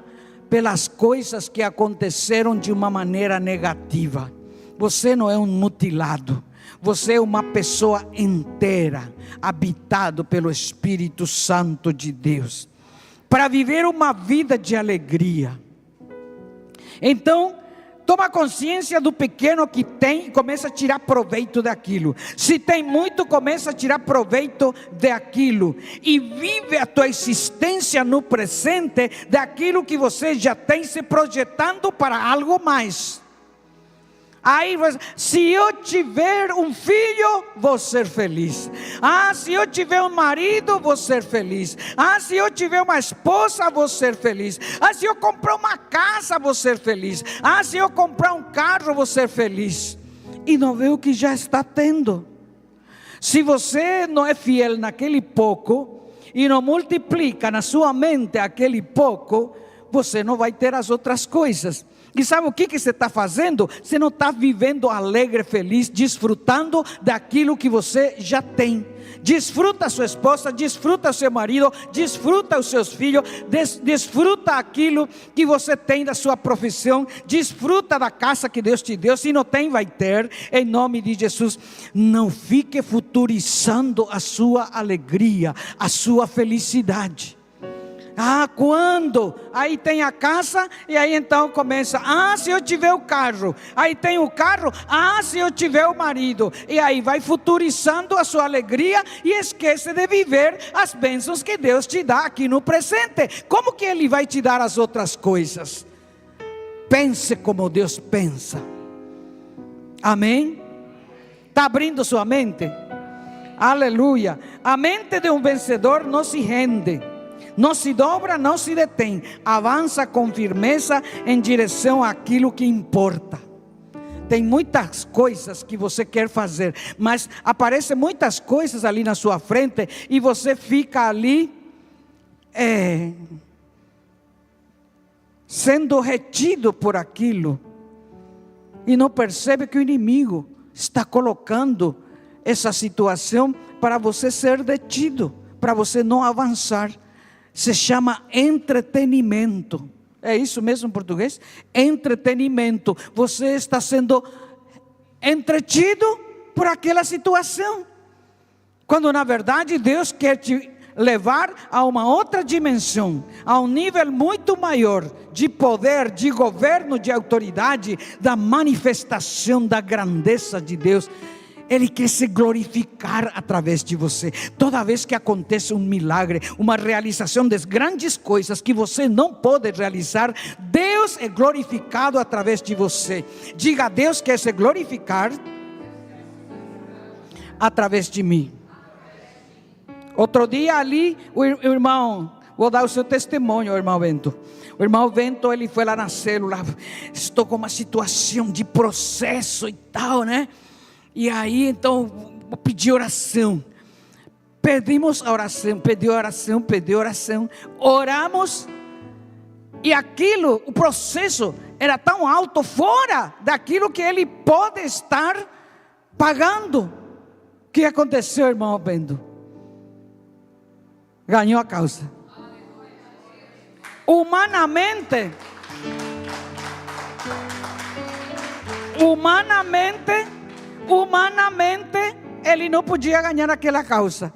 Speaker 1: pelas coisas que aconteceram de uma maneira negativa. Você não é um mutilado, você é uma pessoa inteira, habitado pelo Espírito Santo de Deus, para viver uma vida de alegria. Então, toma consciência do pequeno que tem e começa a tirar proveito daquilo. Se tem muito, começa a tirar proveito daquilo. E vive a tua existência no presente daquilo que você já tem, se projetando para algo mais. Aí, se eu tiver um filho, vou ser feliz. Se eu tiver um marido, vou ser feliz. Se eu tiver uma esposa, vou ser feliz. Se eu comprar uma casa, vou ser feliz. Se eu comprar um carro, vou ser feliz. E não vê o que já está tendo. Se você não é fiel naquele pouco e não multiplica na sua mente aquele pouco, você não vai ter as outras coisas. E sabe o que você está fazendo? Você não está vivendo alegre, feliz, desfrutando daquilo que você já tem. Desfruta a sua esposa, desfruta o seu marido, desfruta os seus filhos, desfruta aquilo que você tem da sua profissão, desfruta da casa que Deus te deu. Se não tem, vai ter, em nome de Jesus. Não fique futurizando a sua alegria, a sua felicidade. Quando? Aí tem a casa, e aí então começa, se eu tiver o carro. Aí tem o carro, se eu tiver o marido. E aí vai futurizando a sua alegria e esquece de viver as bênçãos que Deus te dá aqui no presente. Como que Ele vai te dar as outras coisas? Pense como Deus pensa. Amém? Está abrindo sua mente? Aleluia. A mente de um vencedor não se rende, não se dobra, não se detém, avança com firmeza em direção àquilo que importa. Tem muitas coisas que você quer fazer, mas aparecem muitas coisas ali na sua frente, e você fica ali sendo retido por aquilo, e não percebe que o inimigo está colocando essa situação para você ser detido, para você não avançar. Se chama entretenimento. É isso mesmo em português? Entretenimento. Você está sendo entretido por aquela situação, quando na verdade Deus quer te levar a uma outra dimensão, a um nível muito maior de poder, de governo, de autoridade, da manifestação da grandeza de Deus. Ele quer se glorificar através de você. Toda vez que acontece um milagre, uma realização das grandes coisas que você não pode realizar, Deus é glorificado através de você. Diga: Deus quer se glorificar através de mim. Outro dia ali, o irmão, vou dar o seu testemunho, o irmão Bento. O irmão Bento, ele foi lá na célula, estou com uma situação de processo e tal, né? E aí então pedi oração. Pedimos a oração, pedi oração, oramos. E aquilo, o processo era tão alto, fora daquilo que ele pode estar pagando. O que aconteceu, irmão Bento? Ganhou a causa. Humanamente, ele não podia ganhar aquela causa.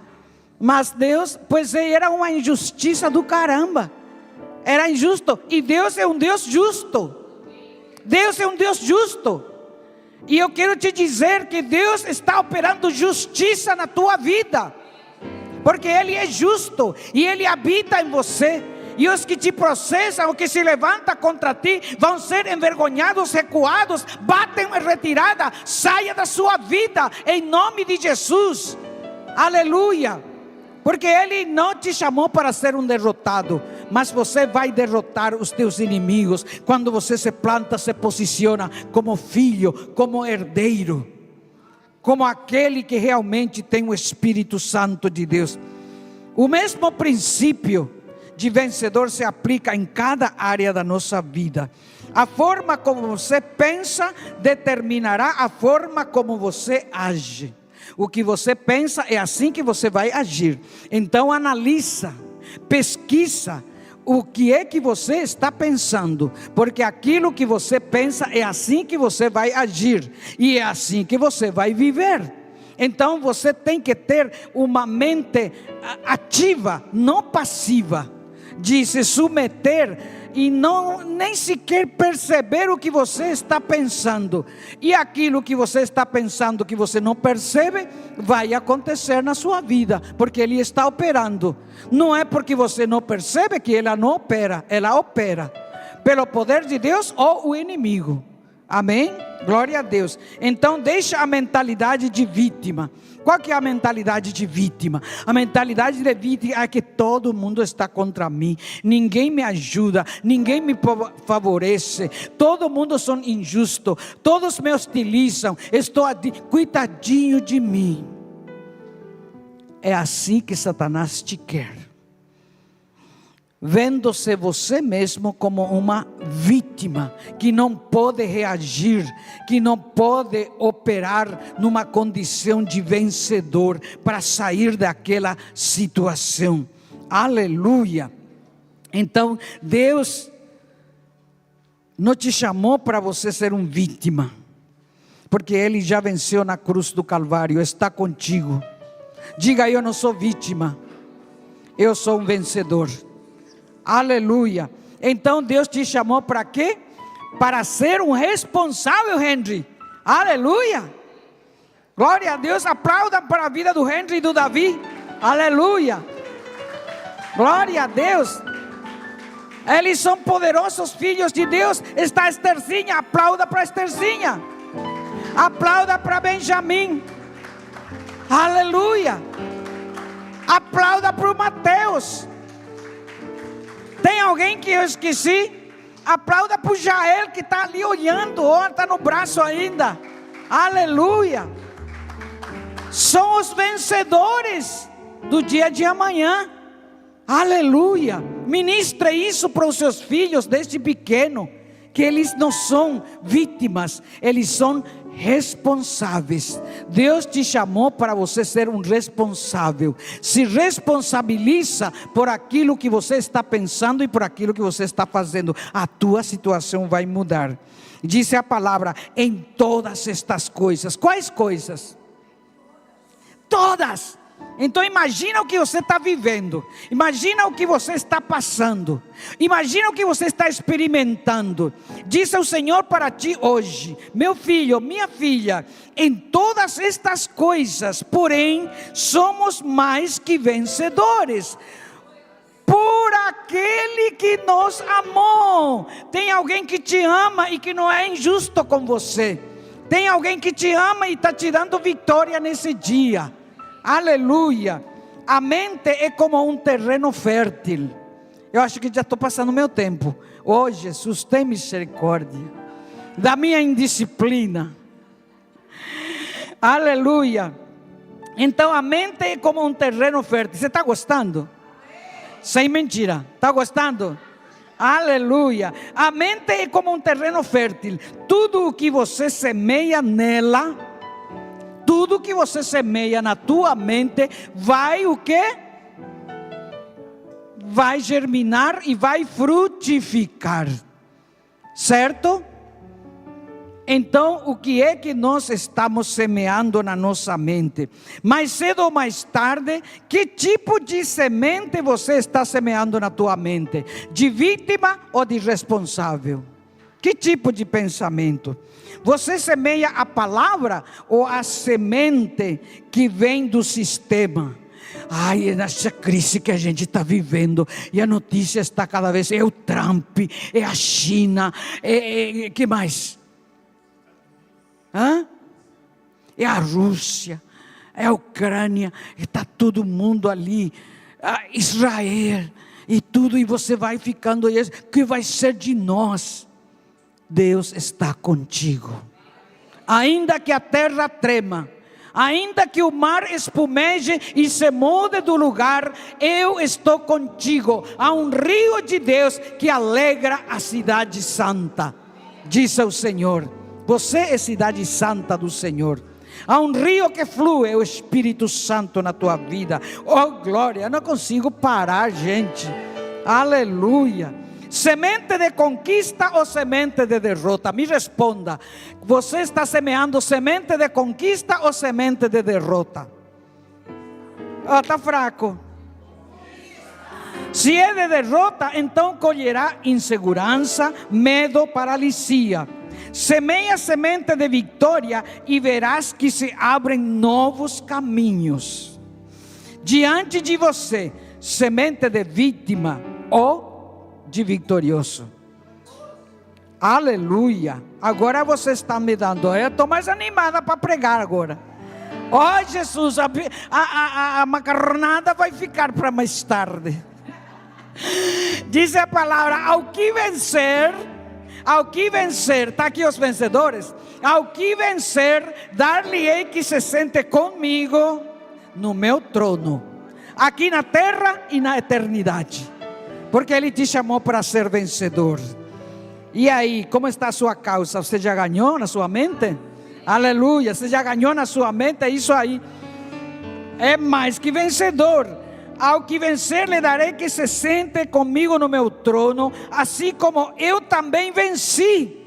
Speaker 1: Mas Deus, pois era uma injustiça do caramba. Era injusto. E Deus é um Deus justo. Deus é um Deus justo. E eu quero te dizer que Deus está operando justiça na tua vida, porque Ele é justo e Ele habita em você. E os que te processam, os que se levantam contra ti, vão ser envergonhados, recuados, batem em retirada. Saia da sua vida, em nome de Jesus. Aleluia. Porque Ele não te chamou para ser um derrotado, mas você vai derrotar os teus inimigos quando você se planta, se posiciona como filho, como herdeiro, como aquele que realmente tem o Espírito Santo de Deus. O mesmo princípio de vencedor se aplica em cada área da nossa vida. A forma como você pensa determinará a forma como você age. O que você pensa é assim que você vai agir. Então analisa, pesquisa o que é que você está pensando, porque aquilo que você pensa é assim que você vai agir, e é assim que você vai viver. Então você tem que ter uma mente ativa, não passiva, de se submeter e não nem sequer perceber o que você está pensando. E aquilo que você está pensando que você não percebe, vai acontecer na sua vida, porque Ele está operando. Não é porque você não percebe que ela não opera, ela opera pelo poder de Deus ou o inimigo. Amém? Glória a Deus. Então deixa a mentalidade de vítima. Qual que é a mentalidade de vítima? A mentalidade de vítima é que todo mundo está contra mim, ninguém me ajuda, ninguém me favorece, todo mundo são injusto, todos me hostilizam, estou coitadinho de mim. É assim que Satanás te quer. vendo-se você mesmo como uma vítima, que não pode reagir, que não pode operar numa condição de vencedor para sair daquela situação. Aleluia. Então Deus não te chamou para você ser um vítima, porque Ele já venceu na cruz do Calvário, está contigo. Diga: eu não sou vítima, eu sou um vencedor. Aleluia. Então Deus te chamou para quê? Para ser um responsável, Henry. Aleluia. Glória a Deus. Aplauda para a vida do Henry e do Davi. Aleluia. Glória a Deus. Eles são poderosos filhos de Deus. Está Estherzinha, aplauda para Estherzinha. Aplauda para Benjamim. Aleluia. Aplauda para o Mateus. Tem alguém que eu esqueci? Aplauda para o Jael, que está ali olhando, está no braço ainda. Aleluia. São os vencedores do dia de amanhã. Aleluia. Ministre isso para os seus filhos desde pequeno, que eles não são vítimas, eles são responsáveis. Deus te chamou para você ser um responsável. Se responsabiliza por aquilo que você está pensando e por aquilo que você está fazendo. A tua situação vai mudar. Diz a palavra: em todas estas coisas. Quais coisas? Todas. Então imagina o que você está vivendo, imagina o que você está passando, imagina o que você está experimentando. Diz o Senhor para ti hoje: meu filho, minha filha, em todas estas coisas, porém, somos mais que vencedores, por aquele que nos amou. Tem alguém que te ama e que não é injusto com você. Tem alguém que te ama e está te dando vitória nesse dia. Aleluia. A mente é como um terreno fértil. Eu acho que já estou passando o meu tempo. Oh Jesus, tem misericórdia da minha indisciplina. Aleluia. Então a mente é como um terreno fértil. Você está gostando? Sem mentira, está gostando? Aleluia. A mente é como um terreno fértil. Tudo o que você semeia nela, tudo que você semeia na tua mente, vai o quê? Vai germinar e vai frutificar. Certo? Então, o que é que nós estamos semeando na nossa mente? Mais cedo ou mais tarde, que tipo de semente você está semeando na tua mente? De vítima ou de responsável? Que tipo de pensamento? Você semeia a palavra ou a semente que vem do sistema? Ai, é nessa crise que a gente está vivendo, e a notícia está cada vez, é o Trump, é a China, que mais? É a Rússia, é a Ucrânia, está todo mundo ali, Israel, e tudo, e você vai ficando, o que vai ser de nós? Deus está contigo. Ainda que a terra trema, ainda que o mar espumeje e se mude do lugar, eu estou contigo. Há um rio de Deus que alegra a cidade santa, diz o Senhor. Você é cidade santa do Senhor. Há um rio que flui, é o Espírito Santo na tua vida. Oh glória, eu não consigo parar, gente. Aleluia. Semente de conquista ou semente de derrota? Me responda. Você está semeando semente de conquista ou semente de derrota? Está fraco. Se é de derrota, então colherá insegurança, medo, paralisia. Semeia semente de vitória e verás que se abrem novos caminhos diante de você. Semente de vítima ou de vitorioso. Aleluia. Agora você está me dando, eu estou mais animada para pregar agora. Oh Jesus, a macarronada vai ficar para mais tarde. Diz a palavra: ao que vencer, está aqui os vencedores. Ao que vencer, dar-lhe-ei que se sente comigo no meu trono, aqui na terra e na eternidade. porque Ele te chamou para ser vencedor. E aí, como está a sua causa? Você já ganhou na sua mente? Aleluia, você já ganhou na sua mente, é isso aí. É mais que vencedor. Ao que vencer, lhe darei que se sente comigo no meu trono, assim como eu também venci.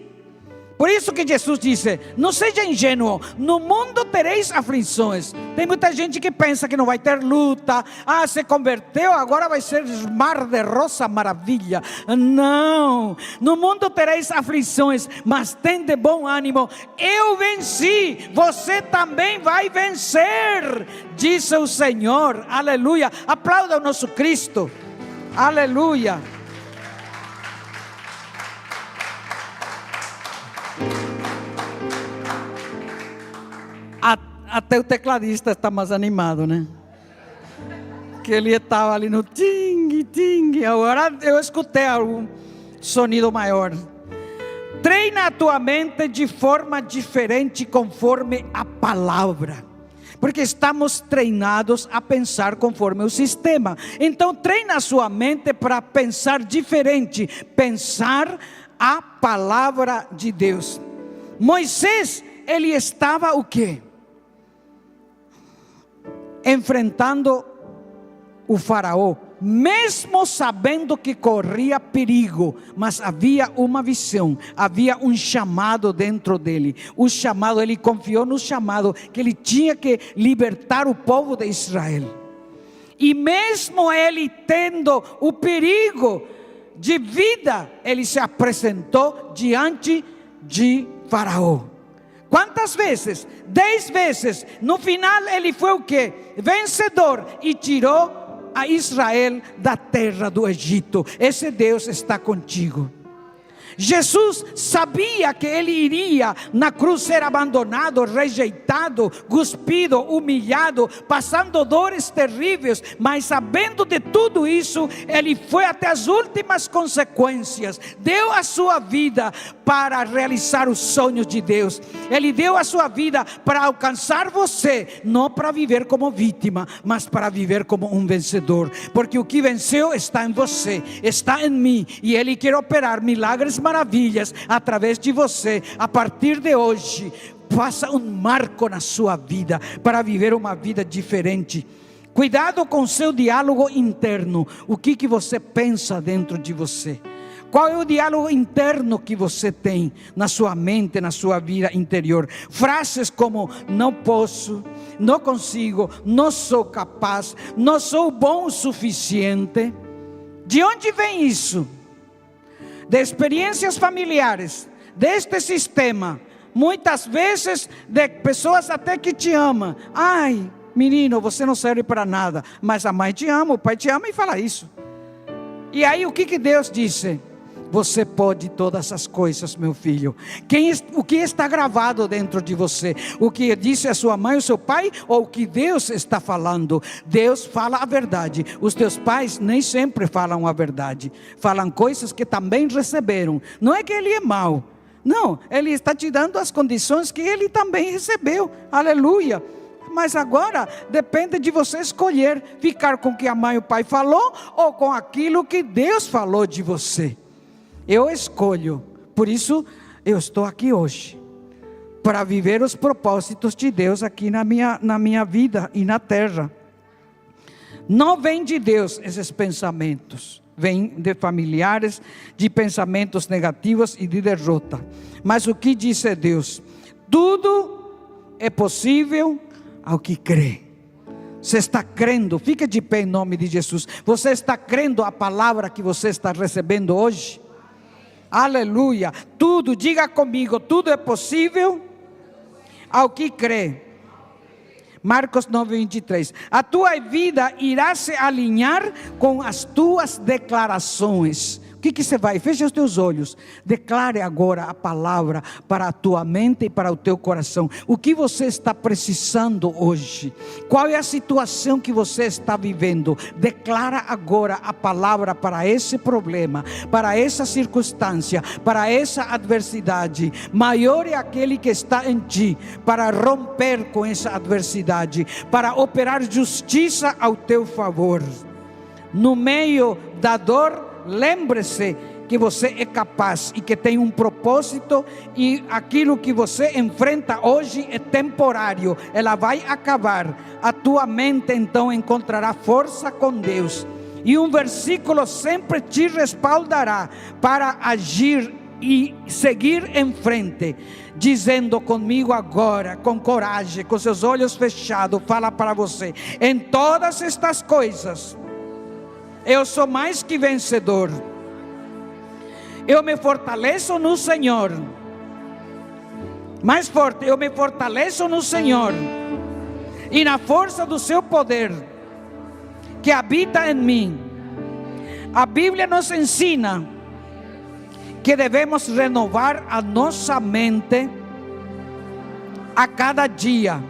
Speaker 1: Por isso que Jesus disse: não seja ingênuo, no mundo tereis aflições. Tem muita gente que pensa que não vai ter luta. Ah, se converteu, agora vai ser mar de rosa, maravilha. Não, no mundo tereis aflições, mas tende bom ânimo. Eu venci, você também vai vencer, disse o Senhor. Aleluia, aplauda o nosso Cristo. Aleluia. Até o tecladista está mais animado, né? Que ele estava ali no ting, ting. Agora eu escutei algum sonido maior. Treina a tua mente de forma diferente conforme a palavra. Porque estamos treinados a pensar conforme o sistema. Então treina a sua mente para pensar diferente. Pensar a palavra de Deus. Moisés, ele estava o quê? Enfrentando o faraó, mesmo sabendo que corria perigo, mas havia uma visão, havia um chamado dentro dele. O chamado, ele confiou no chamado, que ele tinha que libertar o povo de Israel. E mesmo ele tendo o perigo de vida, ele se apresentou diante de faraó. Quantas vezes? 10 vezes. No final ele foi o quê? Vencedor, e tirou a Israel da terra do Egito. Esse Deus está contigo. Jesus sabia que ele iria na cruz ser abandonado, rejeitado, cuspido, humilhado, passando dores terríveis, mas sabendo de tudo isso, ele foi até as últimas consequências, deu a sua vida para realizar os sonhos de Deus. Ele deu a sua vida para alcançar você, não para viver como vítima, mas para viver como um vencedor, porque o que venceu está em você, está em mim, e Ele quer operar milagres, maravilhas através de você. A partir de hoje, faça um marco na sua vida para viver uma vida diferente. Cuidado com o seu diálogo interno. O que você pensa dentro de você? Qual é o diálogo interno que você tem na sua mente, na sua vida interior? Frases como: não posso, não consigo, não sou capaz, não sou bom o suficiente. De onde vem isso? De experiências familiares, deste sistema. Muitas vezes de pessoas até que te amam. Ai, menino, você não serve para nada, mas a mãe te ama, o pai te ama, e fala isso. E aí o que Deus disse? Você pode todas as coisas, meu filho. O que está gravado dentro de você? O que disse a sua mãe, o seu pai, ou o que Deus está falando? Deus fala a verdade. Os teus pais nem sempre falam a verdade. Falam coisas que também receberam. Não é que ele é mau. Não, ele está te dando as condições que ele também recebeu. Aleluia. Mas agora depende de você escolher ficar com o que a mãe e o pai falou, ou com aquilo que Deus falou de você. Eu escolho, por isso eu estou aqui hoje, para viver os propósitos de Deus aqui na minha vida e na terra. Não vem de Deus esses pensamentos, vem de familiares, de pensamentos negativos e de derrota. Mas o que disse Deus? Tudo é possível ao que crê. Você está crendo? Fique de pé em nome de Jesus. Você está crendo a palavra que você está recebendo hoje? Aleluia. Tudo, diga comigo, tudo é possível ao que crê. Marcos 9:23. A tua vida irá se alinhar com as tuas declarações. O que você vai? Feche os teus olhos. Declare agora a palavra para a tua mente e para o teu coração. O que você está precisando hoje? Qual é a situação que você está vivendo? Declara agora a palavra para esse problema, para essa circunstância, para essa adversidade. Maior é aquele que está em ti para romper com essa adversidade, para operar justiça ao teu favor. No meio da dor, lembre-se que você é capaz e que tem um propósito, e aquilo que você enfrenta hoje é temporário, ela vai acabar. A tua mente então encontrará força com Deus, e um versículo sempre te respaldará para agir e seguir em frente, dizendo comigo agora, com coragem, com seus olhos fechados, fala para você: em todas estas coisas, eu sou mais que vencedor. Eu me fortaleço no Senhor. Mais forte: eu me fortaleço no Senhor e na força do seu poder que habita em mim. A Bíblia nos ensina que devemos renovar a nossa mente a cada dia.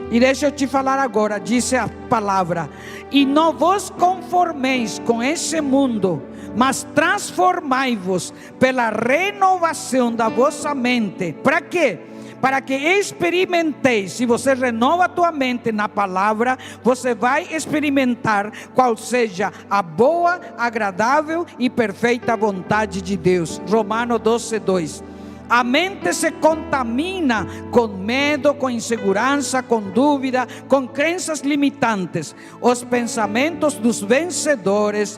Speaker 1: E deixa eu te falar agora, diz a palavra: e não vos conformeis com esse mundo, mas transformai-vos pela renovação da vossa mente. Para quê? Para que experimenteis. Se você renova a tua mente na palavra, você vai experimentar qual seja a boa, agradável e perfeita vontade de Deus. Romanos 12:2. A mente se contamina com medo, com insegurança, com dúvida, com crenças limitantes. Os pensamentos dos vencedores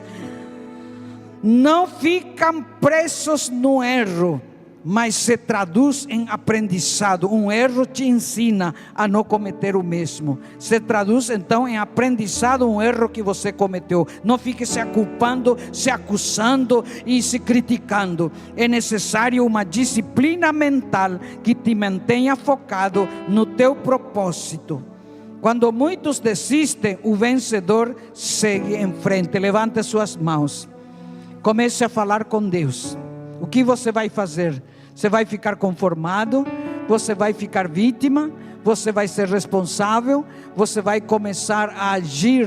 Speaker 1: não ficam presos no erro, mas se traduz em aprendizado. Um erro te ensina a não cometer o mesmo. Se traduz então em aprendizado um erro que você cometeu. Não fique se culpando, se acusando e se criticando. É necessário uma disciplina mental que te mantenha focado no teu propósito. Quando muitos desistem, o vencedor segue em frente. Levante suas mãos. Comece a falar com Deus. O que você vai fazer? Você vai ficar conformado? Você vai ficar vítima? Você vai ser responsável? Você vai começar a agir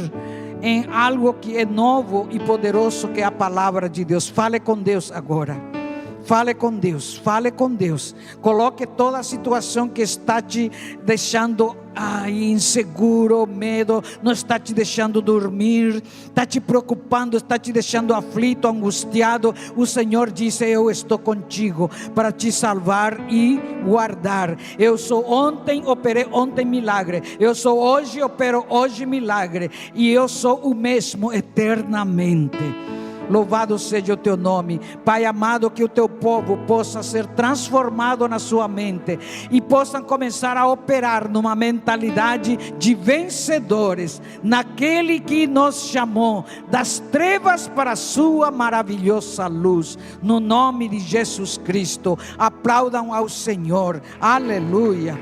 Speaker 1: em algo que é novo e poderoso, que é a palavra de Deus. Fale com Deus agora. Fale com Deus, fale com Deus. Coloque toda a situação que está te deixando inseguro, medo, não está te deixando dormir, está te preocupando, está te deixando aflito, angustiado. O Senhor disse: eu estou contigo para te salvar e guardar. Eu sou ontem, operei ontem milagre. Eu sou hoje, opero hoje milagre. E eu sou o mesmo eternamente. Louvado seja o teu nome, Pai amado. Que o teu povo possa ser transformado na sua mente e possam começar a operar numa mentalidade de vencedores, naquele que nos chamou das trevas para a sua maravilhosa luz, no nome de Jesus Cristo. Aplaudam ao Senhor, aleluia.